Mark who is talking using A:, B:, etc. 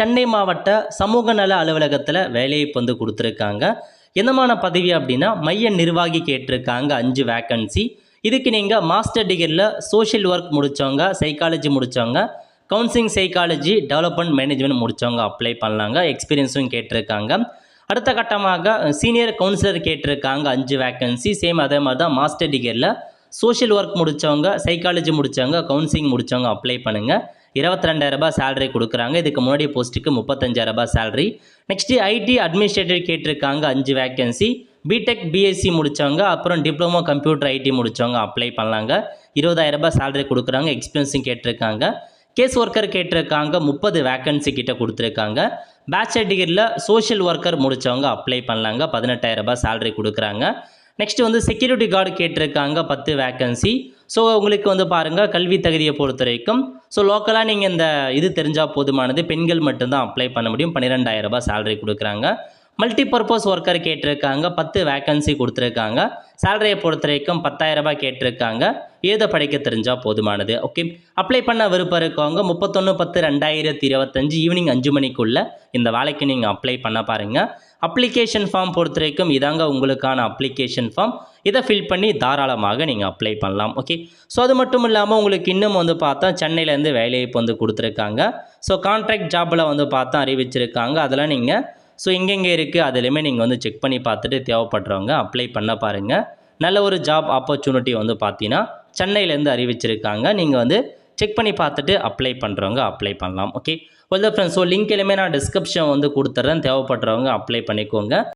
A: சென்னை மாவட்ட சமூக நல அலுவலகத்தில் வேலைவாய்ப்பு வந்து கொடுத்துருக்காங்க. என்னமான பதவி அப்படின்னா மைய நிர்வாகி கேட்டிருக்காங்க 5 வேக்கன்சி. இதுக்கு நீங்கள் மாஸ்டர் டிகிரியில் சோஷியல் ஒர்க் முடித்தவங்க, சைக்காலஜி முடித்தவங்க, கவுன்சிலிங் சைக்காலஜி, டெவலப்மெண்ட் மேனேஜ்மெண்ட் முடித்தவங்க அப்ளை பண்ணலாங்க. எக்ஸ்பீரியன்ஸும் கேட்டிருக்காங்க. அடுத்த கட்டமாக சீனியர் கவுன்சிலர் கேட்டிருக்காங்க 5 வேக்கன்சி. சேம் அதே மாதிரி தான் மாஸ்டர் டிகிரியில் சோஷியல் ஒர்க் முடித்தவங்க, சைக்காலஜி முடித்தவங்க, கவுன்சிலிங் முடித்தவங்க அப்ளை பண்ணுங்கள். 22,000 ரூபாய் சேலரி கொடுக்குறாங்க. இதுக்கு முன்னாடி போஸ்ட்டுக்கு 35,000 ரூபாய் சேலரி. நெக்ஸ்ட்டு ஐடி அட்மினிஸ்ட்ரேட்டர் கேட்டிருக்காங்க 5 வேக்கன்சி. பிடெக் பிஎஸ்சி முடித்தவங்க, அப்புறம் டிப்ளமோ கம்ப்யூட்டர் ஐடி முடித்தவங்க அப்ளை பண்ணலாங்க. 20,000 ரூபாய் சேலரி கொடுக்குறாங்க. எக்ஸ்பீரியன்ஸும் கேட்டிருக்காங்க. கேஸ் ஒர்க்கர் கேட்டிருக்காங்க 30 வேக்கன்சி கிட்ட கொடுத்துருக்காங்க. பேச்சுலர் டிகிரியில் சோஷியல் ஒர்க்கர் முடித்தவங்க அப்ளை பண்ணலாங்க. 18,000 ரூபாய் சேலரி கொடுக்குறாங்க. நெக்ஸ்ட் வந்து செக்யூரிட்டி கார்டு கேட்டிருக்காங்க 10 வேக்கன்சி. ஸோ உங்களுக்கு வந்து பாருங்கள் கல்வி தகுதியை பொறுத்த வரைக்கும் லோக்கலாக நீங்கள் இந்த இது தெரிஞ்சால் போதுமானது. பெண்கள் மட்டும்தான் அப்ளை பண்ண முடியும். 12,000 ரூபாய் சேலரி கொடுக்குறாங்க. மல்டி பர்பஸ் ஒர்க்கர் கேட்டிருக்காங்க 10 வேக்கன்சி கொடுத்துருக்காங்க. சேலரியை பொறுத்த வரைக்கும் 10,000 ரூபாய் கேட்டிருக்காங்க. ஏதோ படிக்க தெரிஞ்சால் போதுமானது. ஓகே, அப்ளை பண்ண விருப்பம் இருக்கவங்க 31/10/2025 ஈவினிங் 5 மணிக்குள்ளே இந்த வேலைக்கு நீங்கள் அப்ளை பண்ண பாருங்கள். அப்ளிகேஷன் ஃபார்ம் பொறுத்த வரைக்கும் இதாங்க உங்களுக்கான அப்ளிகேஷன் ஃபார்ம். இதை ஃபில் பண்ணி தாராளமாக நீங்கள் அப்ளை பண்ணலாம். ஓகே, அது மட்டும் இல்லாமல் உங்களுக்கு இன்னும் வந்து பார்த்தா சென்னையிலேருந்து வேலைவாய்ப்பு வந்து கொடுத்துருக்காங்க. கான்ட்ராக்ட் ஜாப்பில் வந்து பார்த்தா அறிவிச்சிருக்காங்க. அதெல்லாம் நீங்கள் எங்கெங்கே இருக்குது அதுலேயுமே நீங்கள் வந்து செக் பண்ணி பார்த்துட்டு தேவைப்படுறவங்க அப்ளை பண்ண பாருங்கள். நல்ல ஒரு ஜாப் ஆப்பர்ச்சுனிட்டி வந்து பார்த்தீங்கன்னா சென்னையிலேருந்து அறிவிச்சிருக்காங்க. நீங்கள் வந்து செக் பண்ணி பார்த்துட்டு அப்ளை பண்ணுறவங்க அப்ளை பண்ணலாம். ஓகே, ஃப்ரெண்ட்ஸ், லிங்க் எல்லாமே நான் டிஸ்கிரிப்ஷன் வந்து கொடுத்துட்றேன். தேவைப்படுறவங்க அப்ளை பண்ணிக்கோங்க.